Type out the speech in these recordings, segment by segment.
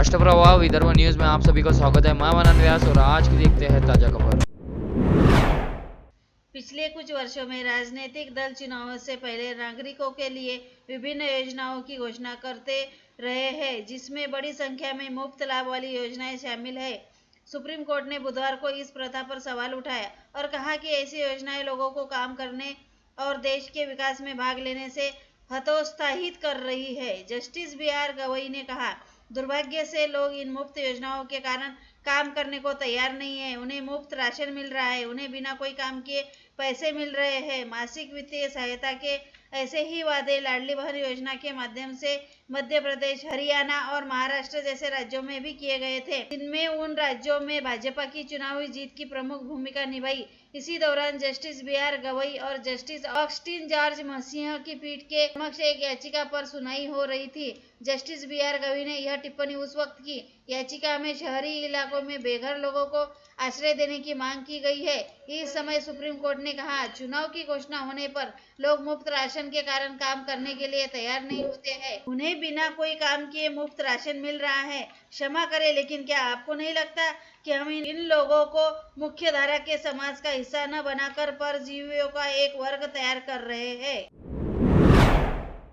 राष्ट्रप्रवाह Vidarbha news में आप सभी का स्वागत है। मैं मनन व्यास और आज की देखते हैं ताजा खबर। पिछले कुछ वर्षों में राजनीतिक दल चुनावों से पहले नागरिकों के लिए विभिन्न योजनाओं की घोषणा करते रहे हैं, जिसमें बड़ी संख्या में मुफ्त लाभ वाली योजनाएं शामिल है। सुप्रीम कोर्ट ने बुधवार को इस प्रथा पर सवाल उठाया और कहा कि ऐसी योजनाएं लोगों को काम करने और देश के विकास में भाग लेने से हतोत्साहित कर रही है। Justice B R. गवई ने कहा, दुर्भाग्य से लोग इन मुफ्त योजनाओं के कारण काम करने को तैयार नहीं है। उन्हें मुफ्त राशन मिल रहा है, उन्हें बिना कोई काम किए पैसे मिल रहे हैं। मासिक वित्तीय सहायता के ऐसे ही वादे लाडली बहन योजना के माध्यम से मध्य प्रदेश, हरियाणा और महाराष्ट्र जैसे राज्यों में भी किए गए थे, जिनमें उन राज्यों में भाजपा की चुनावी जीत की प्रमुख भूमिका निभाई। इसी दौरान जस्टिस बी.आर. गवई और जस्टिस ऑगस्टिन जॉर्ज मसीह की पीठ के समक्ष एक याचिका पर सुनवाई हो रही थी। Justice B R. गवई ने यह टिप्पणी उस वक्त की। याचिका में शहरी इलाकों में बेघर लोगों को आश्रय देने की मांग की गई है। इस समय सुप्रीम कोर्ट ने कहा, चुनाव की घोषणा होने पर लोग मुफ्त राशन के कारण काम करने के लिए तैयार नहीं होते हैं। उन्हें बिना कोई काम किए मुफ्त राशन मिल रहा है। क्षमा करें, लेकिन क्या आपको नहीं लगता कि हम इन लोगों को मुख्य धारा के समाज का हिस्सा न बनाकर परजीवियों का एक वर्ग तैयार कर रहे हैं?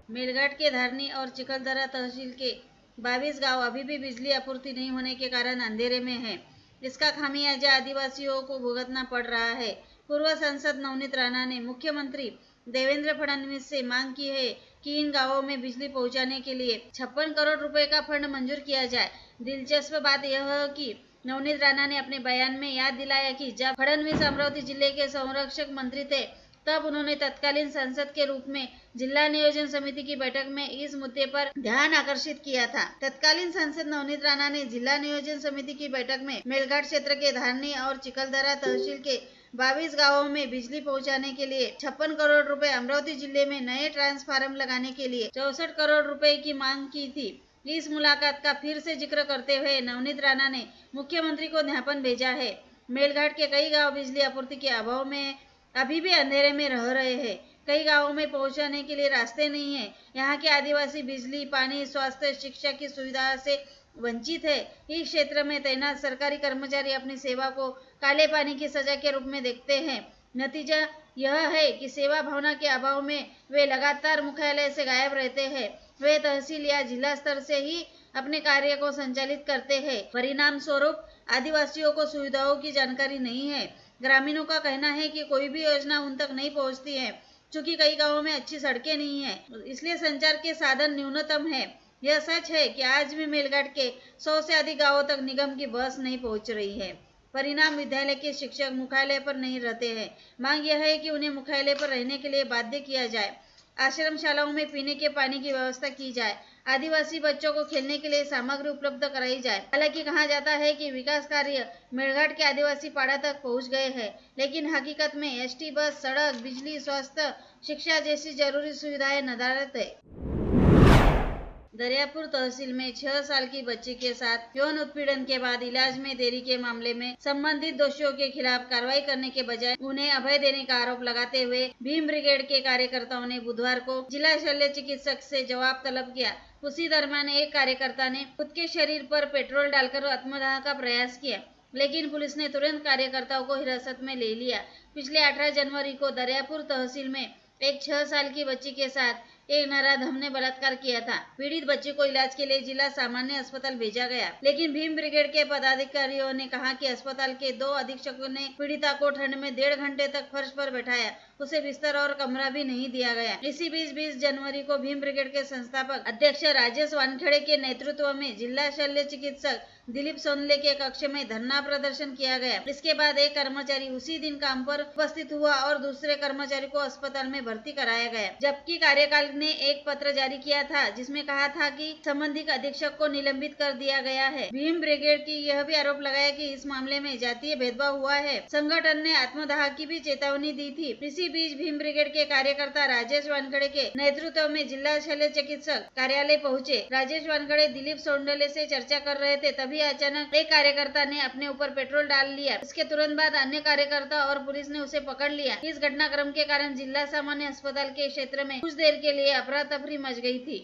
मेलघाट के धारनी और चिखलदरा तहसील के 22 गांव अभी भी बिजली आपूर्ति नहीं होने के कारण अंधेरे में हैं। इसका खामियाजा आदिवासियों को भुगतना पड़ रहा है। पूर्व सांसद नवनीत राणा ने मुख्यमंत्री देवेंद्र फडणवीस से मांग की है कि इन गांवों में बिजली पहुंचाने के लिए 56 करोड़ रुपए का फंड मंजूर किया जाए। दिलचस्प बात यह है कि नवनीत राणा ने अपने बयान में याद दिलाया कि जब फडणवीस अमरावती जिले के संरक्षक मंत्री थे, तब उन्होंने तत्कालीन सांसद के रूप में जिला नियोजन समिति की बैठक में इस मुद्दे पर ध्यान आकर्षित किया था। तत्कालीन सांसद नवनीत राणा ने जिला नियोजन समिति की बैठक में मेलघाट क्षेत्र के धारनी और चिखलदरा तहसील के 22 गांवों में बिजली पहुंचाने के लिए 56 करोड़ रुपए, अमरावती जिले में नए ट्रांसफार्मर लगाने के लिए 64 करोड़ रुपए की मांग की थी। इस मुलाकात का फिर से जिक्र करते हुए नवनीत राणा ने मुख्यमंत्री को ज्ञापन भेजा है। मेलघाट के कई गांव बिजली आपूर्ति के अभाव में अभी भी अंधेरे में रह रहे हैं। कई गांवों में पहुंचाने के लिए रास्ते नहीं है। यहाँ के आदिवासी बिजली, पानी, स्वास्थ्य, शिक्षा की सुविधा से वंचित है। इस क्षेत्र में तैनात सरकारी कर्मचारी अपनी सेवा को काले पानी की सजा के रूप में देखते हैं। नतीजा यह है कि सेवा भावना के अभाव में वे लगातार मुख्यालय से गायब रहते हैं। वे तहसील या जिला स्तर से ही अपने कार्य को संचालित करते हैं। परिणाम स्वरूप आदिवासियों को सुविधाओं की जानकारी नहीं है। ग्रामीणों का कहना है कि कोई भी योजना उन तक नहीं पहुंचती है। चूंकि कई गांवों में अच्छी सड़कें नहीं है, इसलिए संचार के साधन न्यूनतम है। यह सच है कि आज भी मेलघाट के 100 से अधिक गांवों तक निगम की बस नहीं पहुंच रही है। परिणाम, विद्यालय के शिक्षक मुख्यालय पर नहीं रहते हैं। मांग यह है कि उन्हें मुख्यालय पर रहने के लिए बाध्य किया जाए। आश्रमशालाओं में पीने के पानी की व्यवस्था की जाए। आदिवासी बच्चों को खेलने के लिए सामग्री उपलब्ध कराई जाए। हालांकि कहा जाता है कि विकास कार्य मेलघाट के आदिवासी पाड़ा तक पहुंच गए हैं, लेकिन हकीकत में एसटी बस, सड़क, बिजली, स्वास्थ्य, शिक्षा जैसी जरूरी सुविधाएं नदारद है। दरियापुर तहसील में 6 साल की बच्ची के साथ यौन उत्पीड़न के बाद इलाज में देरी के मामले में संबंधित दोषियों के खिलाफ कार्रवाई करने के बजाय उन्हें अभय देने का आरोप लगाते हुए भीम ब्रिगेड के कार्यकर्ताओं ने बुधवार को जिला शल्य चिकित्सक से जवाब तलब किया। उसी दरमियान एक कार्यकर्ता ने खुद के शरीर पर पेट्रोल डालकर आत्मदाह का प्रयास किया, लेकिन पुलिस ने तुरंत कार्यकर्ताओं को हिरासत में ले लिया। पिछले 18 जनवरी को दरियापुर तहसील में एक 6 साल की बच्ची के साथ एक नराधम ने बलात्कार किया था। पीड़ित बच्ची को इलाज के लिए जिला सामान्य अस्पताल भेजा गया, लेकिन भीम ब्रिगेड के पदाधिकारियों ने कहा कि अस्पताल के 2 अधीक्षकों ने पीड़िता को ठंड में 1.5 घंटे तक फर्श पर बैठाया। उसे बिस्तर और कमरा भी नहीं दिया गया। इसी बीच 20 जनवरी को भीम ब्रिगेड के संस्थापक अध्यक्ष राजेश वानखेड़े के नेतृत्व में जिला शल्य चिकित्सक दिलीप सोनले के कक्ष में धरना प्रदर्शन किया गया। इसके बाद एक कर्मचारी उसी दिन काम पर उपस्थित हुआ और दूसरे कर्मचारी को अस्पताल में भर्ती कराया गया, जबकि कार्यकाल ने एक पत्र जारी किया था जिसमें कहा था कि संबंधित अधीक्षक को निलंबित कर दिया गया है। भीम ब्रिगेड की यह भी आरोप लगाया कि इस मामले में जातीय भेदभाव हुआ है। संगठन ने आत्मदाह की भी चेतावनी दी थी। इसी बीच भीम ब्रिगेड के कार्यकर्ता राजेश वानखेड़े के नेतृत्व में जिला शल्य चिकित्सक कार्यालय पहुंचे। राजेश वानखेड़े दिलीप सोंडले से चर्चा कर रहे थे, तभी अचानक एक कार्यकर्ता ने अपने ऊपर पेट्रोल डाल लिया। इसके तुरंत बाद अन्य कार्यकर्ता और पुलिस ने उसे पकड़ लिया। इस घटनाक्रम के कारण जिला सामान्य अस्पताल के क्षेत्र में कुछ देर के लिए अफरा तफरी मच गई थी।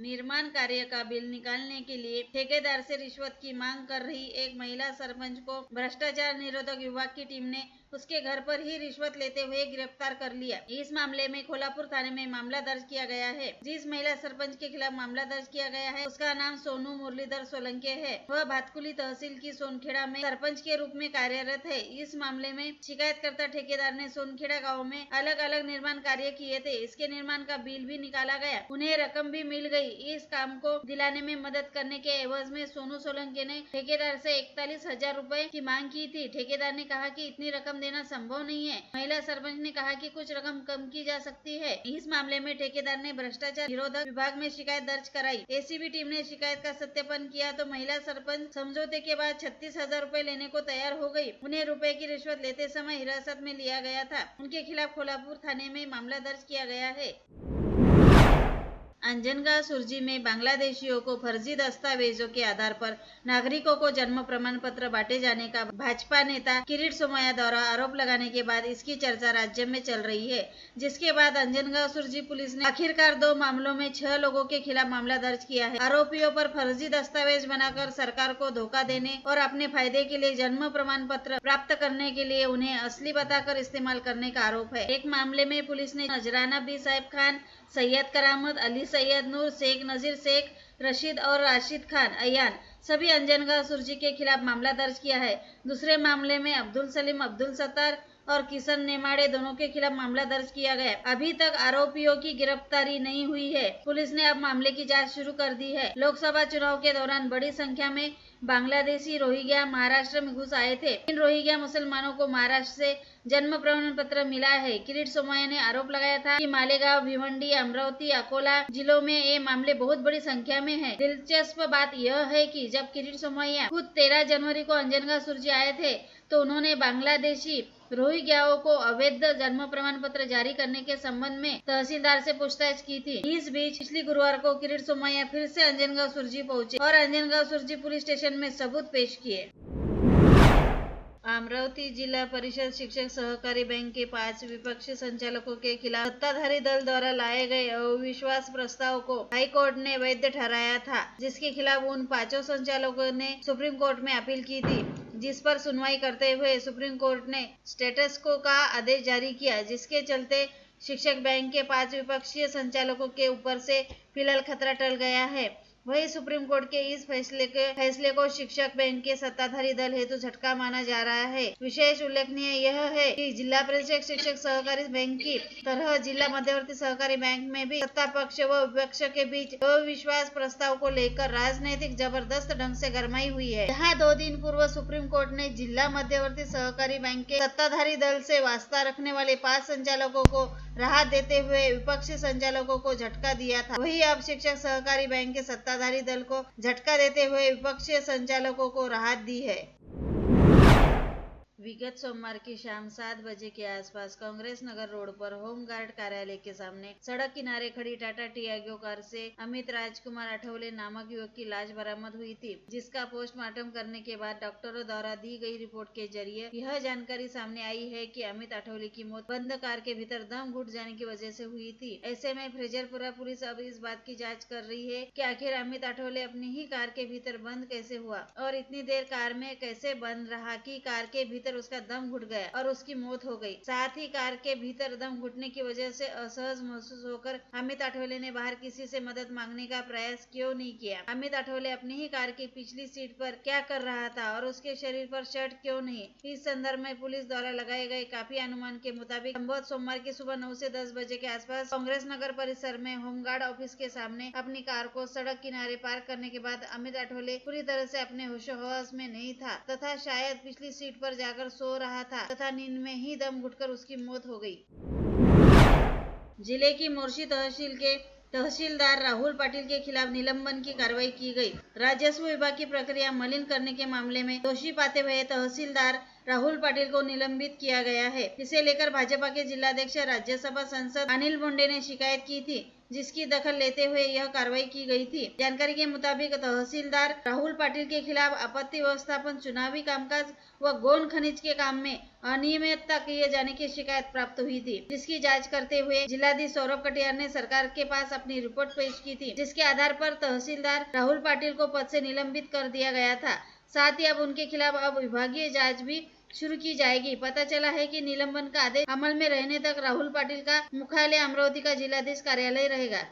निर्माण कार्य का बिल निकालने के लिए ठेकेदार से रिश्वत की मांग कर रही एक महिला सरपंच को भ्रष्टाचार निरोधक विभाग की टीम ने उसके घर पर ही रिश्वत लेते हुए गिरफ्तार कर लिया। इस मामले में कोल्हापुर थाने में मामला दर्ज किया गया है। जिस महिला सरपंच के खिलाफ मामला दर्ज किया गया है उसका नाम सोनू मुरलीधर सोलंके है। वह भातकुली तहसील की सोनखेड़ा में सरपंच के रूप में कार्यरत है। इस मामले में शिकायतकर्ता ठेकेदार ने सोनखेड़ा गाँव में अलग अलग निर्माण कार्य किए थे। इसके निर्माण का बिल भी निकाला गया, उन्हें रकम भी मिल गई। इस काम को दिलाने में मदद करने के एवज में सोनू सोलंके ने ठेकेदार से 41,000 रुपए की मांग की थी। ठेकेदार ने कहा कि इतनी रकम देना संभव नहीं है। महिला सरपंच ने कहा कि कुछ रकम कम की जा सकती है। इस मामले में ठेकेदार ने भ्रष्टाचार निरोधक विभाग में शिकायत दर्ज कराई। एसीबी टीम ने शिकायत का सत्यापन किया तो महिला सरपंच समझौते के बाद 36,000 रुपए लेने को तैयार हो गई। उन्हें रुपए की रिश्वत लेते समय हिरासत में लिया गया था। उनके खिलाफ कोल्हापुर थाने में मामला दर्ज किया गया है। अंजनगांव सुरजी में बांग्लादेशियों को फर्जी दस्तावेजों के आधार पर नागरिकों को जन्म प्रमाण पत्र बांटे जाने का भाजपा नेता किरीट सोमैया द्वारा आरोप लगाने के बाद इसकी चर्चा राज्य में चल रही है। जिसके बाद अंजनगांव सुरजी पुलिस ने आखिरकार 2 मामलों में 6 लोगों के खिलाफ मामला दर्ज किया है। आरोपियों पर फर्जी दस्तावेज बनाकर सरकार को धोखा देने और अपने फायदे के लिए जन्म प्रमाण पत्र प्राप्त करने के लिए उन्हें असली बताकर इस्तेमाल करने का आरोप है। एक मामले में पुलिस ने नजराना बी साहिब खान, सैयद करामत, अली सैयद नूर, शेख नजीर शेख, रशीद और राशिद खान अयान सभी अंजनगांव सुरजी के खिलाफ मामला दर्ज किया है। दूसरे मामले में अब्दुल सलीम, अब्दुल सत्तार और किशन नेमाड़े दोनों के खिलाफ मामला दर्ज किया गया। अभी तक आरोपियों की गिरफ्तारी नहीं हुई है। पुलिस ने अब मामले की जांच शुरू कर दी है। लोकसभा चुनाव के दौरान बड़ी संख्या में बांग्लादेशी रोहिंग्या महाराष्ट्र में घुस आए थे। इन रोहिंग्या मुसलमानों को महाराष्ट्र से जन्म प्रमाण पत्र मिला है। किरीट सोमैया ने आरोप लगाया था कि मालेगांव, भिवंडी, अमरावती, अकोला जिलों में ये मामले बहुत बड़ी संख्या में हैं। दिलचस्प बात यह है कि जब किरीट सोमैया खुद 13 जनवरी को अंजनगांव सुरजी आए थे तो उन्होंने बांग्लादेशी रोहिंग्याओं को अवैध जन्म प्रमाण पत्र जारी करने के संबंध में तहसीलदार से पूछताछ की थी। इस बीच पिछली गुरुवार को किरीट सोमैया फिर से अंजनगांव सुरजी पहुंचे और अंजनगांव सुरजी पुलिस स्टेशन में सबूत पेश किए। अमरावती जिला परिषद शिक्षक सहकारी बैंक के 5 विपक्षी संचालकों के खिलाफ सत्ताधारी दल द्वारा लाए गए अविश्वास प्रस्ताव को हाई कोर्ट ने वैध ठहराया था, जिसके खिलाफ उन 5 संचालकों ने सुप्रीम कोर्ट में अपील की थी, जिस पर सुनवाई करते हुए सुप्रीम कोर्ट ने स्टेटस को का आदेश जारी किया, जिसके चलते शिक्षक बैंक के 5 विपक्षी संचालकों के ऊपर से फिलहाल खतरा टल गया है। वही सुप्रीम कोर्ट के इस फैसले को शिक्षक बैंक के सत्ताधारी दल हेतु झटका माना जा रहा है। विशेष उल्लेखनीय यह है कि जिला परिषद शिक्षक सहकारी बैंक की तरह जिला मध्यवर्ती सहकारी बैंक में भी सत्ता पक्ष व विपक्ष के बीच अविश्वास प्रस्ताव को लेकर राजनीतिक जबरदस्त ढंग से गरमाई हुई है। जहां 2 दिन पूर्व सुप्रीम कोर्ट ने जिला मध्यवर्ती सहकारी बैंक के सत्ताधारी दल से वास्ता रखने वाले 5 संचालकों को राहत देते हुए विपक्षी संचालकों को झटका दिया था, वही अब शिक्षक सहकारी बैंक के सत्ताधारी दल को झटका देते हुए विपक्षी संचालकों को राहत दी है। विगत सोमवार की शाम 7 बजे के आसपास कांग्रेस नगर रोड पर होमगार्ड कार्यालय के सामने सड़क किनारे खड़ी टाटा टियागो कार से अमित राजकुमार अठौले नामक युवक की लाश बरामद हुई थी, जिसका पोस्टमार्टम करने के बाद डॉक्टरों द्वारा दी गई रिपोर्ट के जरिए यह जानकारी सामने आई है कि अमित अठौले की मौत बंद कार के भीतर दम घुट जाने की वजह से हुई थी। ऐसे में फ्रेजरपुरा पुलिस अब इस बात की जाँच कर रही है कि आखिर अमित अठौले अपनी ही कार के भीतर बंद कैसे हुआ और इतनी देर कार में कैसे बंद रहा कि कार के भीतर उसका दम घुट गया और उसकी मौत हो गई। साथ ही कार के भीतर दम घुटने की वजह से असहज महसूस होकर अमित अठौले ने बाहर किसी से मदद मांगने का प्रयास क्यों नहीं किया। अमित अठौले अपनी ही कार की पिछली सीट पर क्या कर रहा था और उसके शरीर पर शर्ट क्यों नहीं। इस संदर्भ में पुलिस द्वारा लगाए गए काफी अनुमान के मुताबिक संभवतः सोमवार की सुबह 9 से 10 बजे के आसपास कांग्रेस नगर परिसर में होमगार्ड ऑफिस के सामने अपनी कार को सड़क किनारे पार्क करने के बाद अमित अठौले पूरी तरह से अपने होश में नहीं था तथा शायद पिछली सीट पर जाकर सो रहा था तथा नींद में ही दम घुटकर उसकी मौत हो गई। जिले की मोर्शी तहसील के तहसीलदार राहुल पाटिल के खिलाफ निलंबन की कार्रवाई की गई। राजस्व विभाग की प्रक्रिया मलिन करने के मामले में दोषी पाते हुए तहसीलदार राहुल पाटिल को निलंबित किया गया है। इसे लेकर भाजपा के जिलाध्यक्ष राज्यसभा सांसद अनिल बोंडे ने शिकायत की थी। जिसकी दखल लेते हुए यह कार्रवाई की गई थी। जानकारी के मुताबिक तहसीलदार राहुल पाटिल के खिलाफ आपत्ति व्यवस्थापन, चुनावी कामकाज व गौण खनिज के काम में अनियमितता किए जाने की शिकायत प्राप्त हुई थी, जिसकी जांच करते हुए जिलाधीश सौरभ कटियार ने सरकार के पास अपनी रिपोर्ट पेश की थी, जिसके आधार पर तहसीलदार राहुल पाटिल को पद से निलंबित कर दिया गया था। साथ ही अब उनके खिलाफ अब विभागीय जांच भी शुरू की जाएगी। पता चला है कि निलंबन का आदेश अमल में रहने तक राहुल पाटिल का मुख्यालय अमरावती का जिलाधीश कार्यालय रहेगा।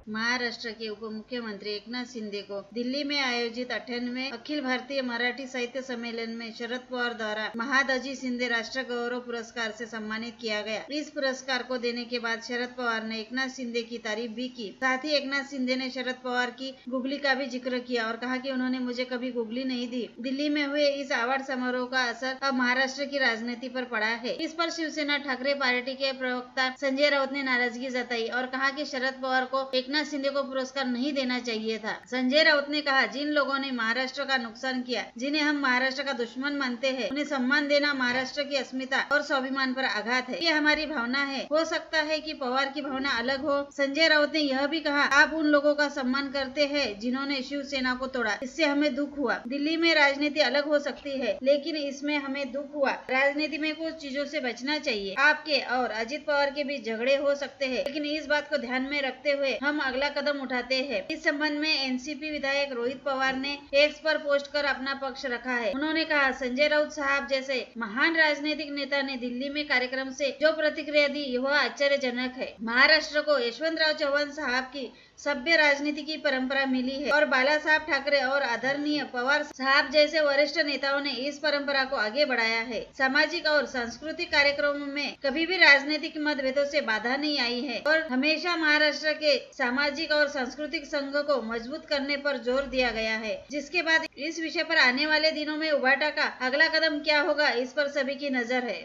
महाराष्ट्र के उप मुख्यमंत्री एकनाथ शिंदे को दिल्ली में आयोजित 98वें अखिल भारतीय मराठी साहित्य सम्मेलन में शरद पवार द्वारा महादजी शिंदे राष्ट्र गौरव पुरस्कार से सम्मानित किया गया। इस पुरस्कार को देने के बाद शरद पवार ने एकनाथ शिंदे की तारीफ भी की। साथ ही एकनाथ शिंदे ने शरद पवार की गुगली का भी जिक्र किया और कहा कि उन्होंने मुझे कभी गुगली नहीं दी। दिल्ली में हुए इस अवार्ड समारोह का असर अब महाराष्ट्र की राजनीति पर पड़ा है। इस पर शिवसेना ठाकरे पार्टी के प्रवक्ता संजय राउत ने नाराजगी जताई और कहा कि शरद पवार को एकनाथ शिंदे को पुरस्कार नहीं देना चाहिए था। संजय राउत ने कहा, जिन लोगों ने महाराष्ट्र का नुकसान किया, जिन्हें हम महाराष्ट्र का दुश्मन मानते हैं, उन्हें सम्मान देना महाराष्ट्र की अस्मिता और स्वाभिमान पर आघात है। ये हमारी भावना है। हो सकता है कि पवार की भावना अलग हो। संजय राउत ने यह भी कहा, आप उन लोगों का सम्मान करते हैं जिन्होंने शिवसेना को तोड़ा, इससे हमें दुख हुआ। दिल्ली में राजनीति अलग हो सकती है, लेकिन इसमें हमें दुख हुआ। राजनीति में कुछ चीजों से बचना चाहिए। आपके और अजित पवार के बीच झगड़े हो सकते हैं, लेकिन इस बात को ध्यान में रखते हुए हम अगला कदम उठाते हैं। इस संबंध में एनसीपी विधायक रोहित पवार ने एक्स पर पोस्ट कर अपना पक्ष रखा है। उन्होंने कहा, संजय राउत साहब जैसे महान राजनीतिक नेता ने दिल्ली में कार्यक्रम से जो प्रतिक्रिया दी वह आश्चर्यजनक है। महाराष्ट्र को यशवंतराव चव्हाण साहब की सभ्य राजनीति की परंपरा मिली है और बाला साहब ठाकरे और आदरणीय पवार साहब जैसे वरिष्ठ नेताओं ने इस परंपरा को आगे बढ़ाया है। सामाजिक और सांस्कृतिक कार्यक्रमों में कभी भी राजनीतिक मतभेदों से बाधा नहीं आई है और हमेशा महाराष्ट्र के सामाजिक और सांस्कृतिक संघ को मजबूत करने पर जोर दिया गया है। जिसके बाद इस विषय पर आने वाले दिनों में उभाटा का अगला कदम क्या होगा, इस पर सभी की नजर है।